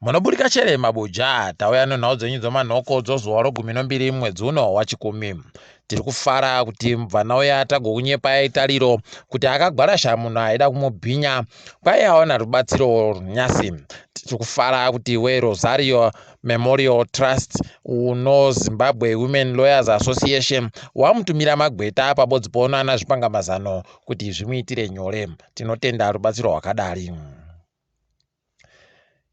Munoburika chere mabuja tauya nenhau dzenyu dzomanhoko dzozuva ro12 mwedzi uno wachikumi. Tiri kufara kuti mubva nauya tagokunyepai tariro kuti akagwarasha munhu aida kumubhinya kwai awana rubatsiro runyasi. Tiri kufara kuti we Rosario Memorial Trust uno Zimbabwe Women Lawyers Association wamutumira magweta pabodzi pono ana zvipangamazano kuti zvimuitire nyore. Tinotenda rubatsiro rwakadari.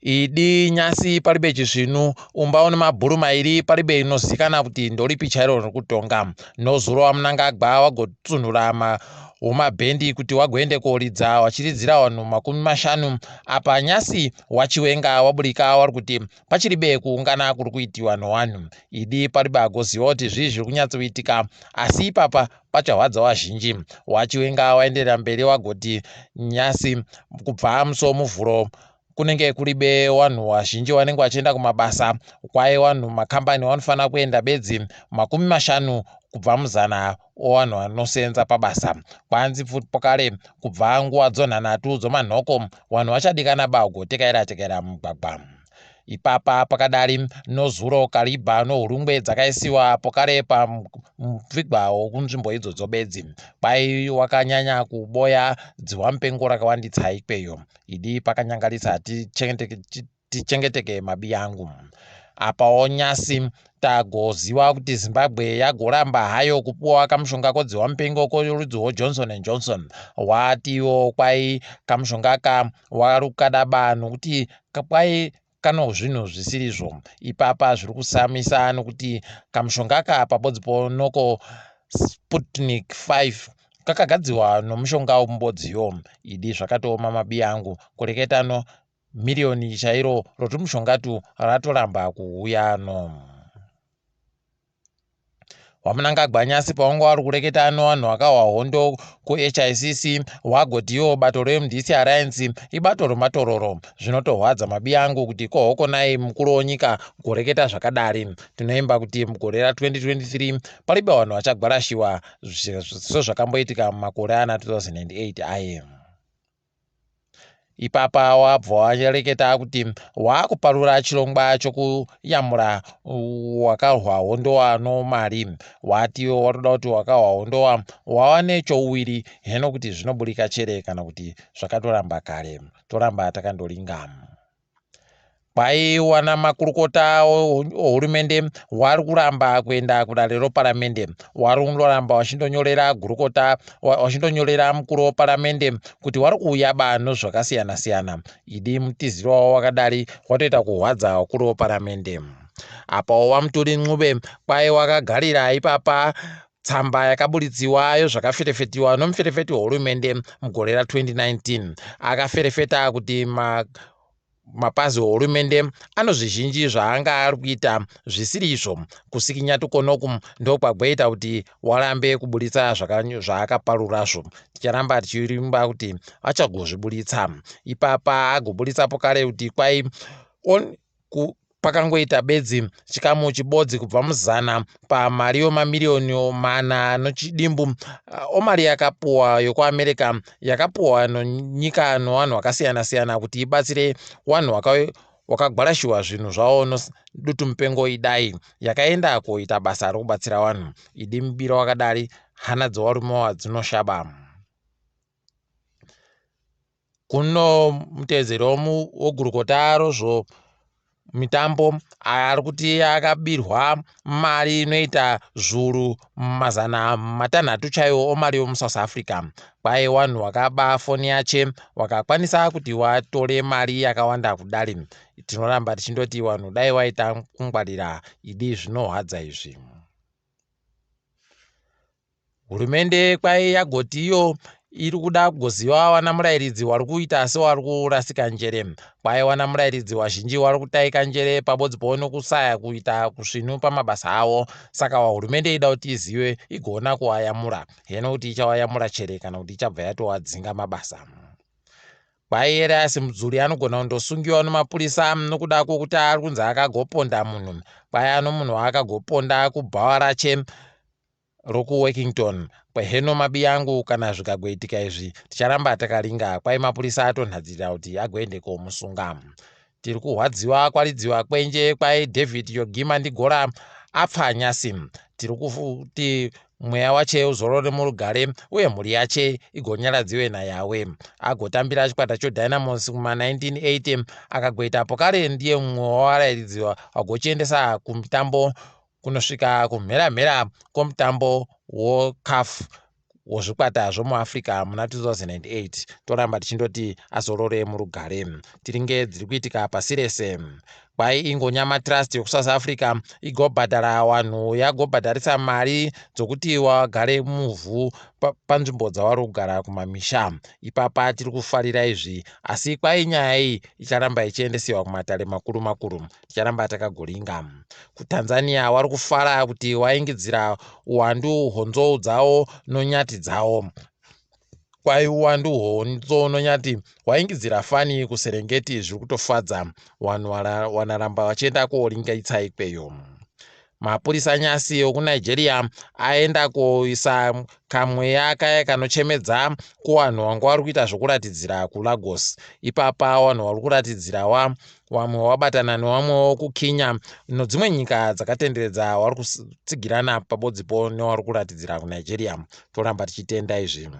Idi nyasi paribe chisvinu umba une mabhuru mairi paribe inozikanwa kuti ndoripi chairo rikutonga. Nozuro wamunangagwa wagotsunhura umabhendi kuti wagoende koridza wachiridzira vanhu 50 apa nyasi wachiwenga waburika wari kuti pachiribe kuungana kuri kuitiwa nevanhu. Idi paribe agoziva kuti zvizvi zviri kunyatsoitika asi ipapa pacharwadza vazhinji. Wachiwenga waenderera mberi wagoti nyasi kubva muso muvhuro kunenge kuribe vanhu vazhinji vanenge vachienda kumabasa kwai vanhu makambani vanofanira kuenda bedzi 50 kubva muzana ovanhu vanosenza pabasa. Kwanzi futi pokare kubva nguva dzonhanhatu dzomanhoko vanhu vachadikana bagotekaira mugwagwa. Ipapa pakadari nozuro karibha nohurungwe dzakaisiwa pokare pamupfigwa wokunzvimbo idzodzo bedzi kwai wakanyanya kuboya dzihwa mupengo rakawanditsa ikweyo. Idi pakanyangarisa tichengeteke mabi yangu. Apawo nyasi tagoziva kuti Zimbabwe yagoramba hayo kupuwa kamushonga kodzihwa mupengo korudzi rweJohnson & Johnson. Watiwo kwai kamushonga ka wari kukadaba nokuti kwai kano zvinhu zvisirizvo. Ipapa zviri kusamisa nokuti kamushonga ka pabodzi ponoko Sputnik 5 kakagadzirwa nomushonga womumbodziyo. Idi zvakatooma mabi yangu kureketa no milioni chairo roti mushongatu ratoramba kuuyano. Wamunangagwa nyasi pawangu wari kureketa vanhu vakawa hondo kuHICC wagotiwo bato reMDC Alliance ibato rematororo. Zvinotorwadza mabi yangu kuti kohokonai mukuru wenyika kureketa zvakadari. Tinoimba kuti mugore ra2023 paribe vanhu vachagwarashiwa sezvakamboitika mumakore ana 2008 aye. Ipapa wabva wareketa kuti waakuparura chirongwa chokuyamura wakarwa hondowa nomari. Watiwo waroda kuti wakarwa hondowa wawane chouwiri heno kuti zvinoburika chere kana kuti zvakatoramba kare. Toramba takandoringa. Kwai wana makurukota ohurumende wari kuramba kuenda kudare roparamende. Wari kundoramba wachindonyorera gurukota wachindonyorera mukuru weparamende kuti wari kuuya bano zvakasiyana siyana. Idi mutiziro wavo wakadari watoita kuhwadza wakuru weparamende. Apa wamutori Ncube kwai wakagarira ipapa tsamba yakabuditsiwayo zvakaferefetiwa nomuferefeti wehurumende mugore ra2019. Akaferefeta kuti mapazi ehurumende ano zvizhinji zvaanga ari kuita zvisiri izvo. Kusikinya tukonoku ndokwagoita kuti warambe kubuditsa zvaakaparurazvo. Ticharamba tichirimba kuti achagozvibuditsa. Ipapa agobuditsa pokare kuti kwai pakangoita bedzi chikamu chibodzi kubva muzana pamari yomamirioni 4 nochidimbu omari yakapuwa yokuAmerica yakapuwa nonyika novanhu vakasiyana siyana kuti ibatsire vanhu vakagwarashiwa zvinhu zvavo nodutu mupengo idai yakaenda koita basa rokubatsira vanhu. Idi mubiro wakadari hana dzevarume dzinoshaba. Kuno mutedzeri wogurukota rozvo mitambo ari kuti akabirwa mari inoita zviuru 600 chaiwo omari yomuSouth Africa. Kwai vanhu vakaba foni yache vakakwanisa kuti watore mari yakawanda kudari. Tinoramba tichindoti vanhu dai waita kungwarira. Idi zvinohwadza izvi. Hurumende kwai yagoti iyo iri kuda kugoziva wana murairidzi wari kuita sewari kurasika njere. Kwai wana murairidzi wazhinji wari kutaika njere pabodzi pono kusaya kuita kusvinu pamabasa avo. Saka hurumende ida kuti izive igona kuwayamura. Heno kuti ichawayamura chere kana kuti ichabva yatowadzinga mabasa. Kwai Elias Mudzuri anogona kundosungiwa nomapurisa nokuda kwokuti ari kunzi akagoponda munhu. Kwai ano munhu akagoponda kubhawa rache rokuWorkington. Heno mabi yangu kana zvikagoitika izvi ticharamba takaringa. Kwai mapurisa atonhadzira kuti agoende komusunga. tiri kuhwadziwa kwaridziwa kwenje kwai David Yogima Ndigora apfa nyasi. Tiri kuti mweya wache uzorore murugare uye mhuri yache igonyaradziwe nayawe. Agotambira chikwata choDynamos kuma1980 akagoitapo kare ndiye mumwe wavaraidziwa agochiendesa kumutambo kunosvika kumheramhera kwomutambo woCAF wozvikwata zvomuAfrica muna 2008. Toramba tichindoti azorore murugare. Tiringe dziri kuitika pasi rese. Kwai Ingonyama Trust yokuSouth Africa igobhadhara vanhu yagobhadharisa mari dzokuti vagare muvhu panzvimbo dzavari kugara kumamisha. Ipapa tiri kufarira izvi, asi kwai nyaya iyi icharamba ichiendesiwa kumatare makuru makuru. Ticharamba takagoringa. KuTanzania vari kufara kuti waingidzira uwandu honzo dzavo nonyati dzavo. Kwai uwandu honzo nonyati waingidzira fani kuSerengeti zviri kutofadza. Vanhu vanaramba vachienda koringaitsa ikweyo. Mapurisa nyasi okuNigeria aenda koisa kamweya kaya kanochemedza kuvanhu vanga vari kuita zvokuratidzira kuLagos. Ipapa vanhu vari kuratidzira vamwe vabatana nevamwe kuKenya nedzimwe nyika dzakatenderedza vari kutsigirana pabodzipo nevari kuratidzira kuNigeria. Toramba tichitenda izvi.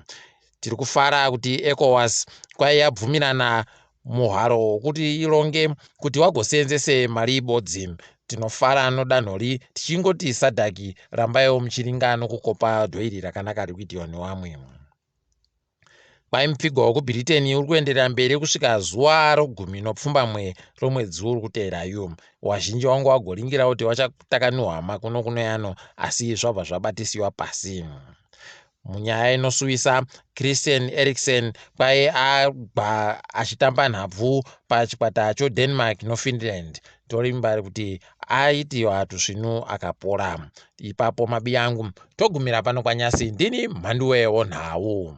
Tiri kufara kuti ECOWAS kwai yabvumirana muharo wokuti ironge kuti wagoseenzese mari ibodzi. Tinofara nodanhori tichingoti SADC rambaiwo muchiringa nokukopa dhoiri rakanaka riri kuitiwa nevamwe. Kwai mupfigwa wekuBritain uri kuenderera mberi kusvika zuva ro10 romwedzi uri kuteerayo. Wazhinji wangu wagoringira kuti wachatakaniwa hama kuno kunoyano, asi zvabva zvabatisiwa pasi. Munyaya inosuvisa, Christian Eriksen kwai agba achitamba nhabvu pachikwata choDenmark noFinland. Torimba kuti aitiwa tusvinu akapora. Ipapo mabi yangu togumira pano kwanyasi. Ndini Mhanduwe wonhau.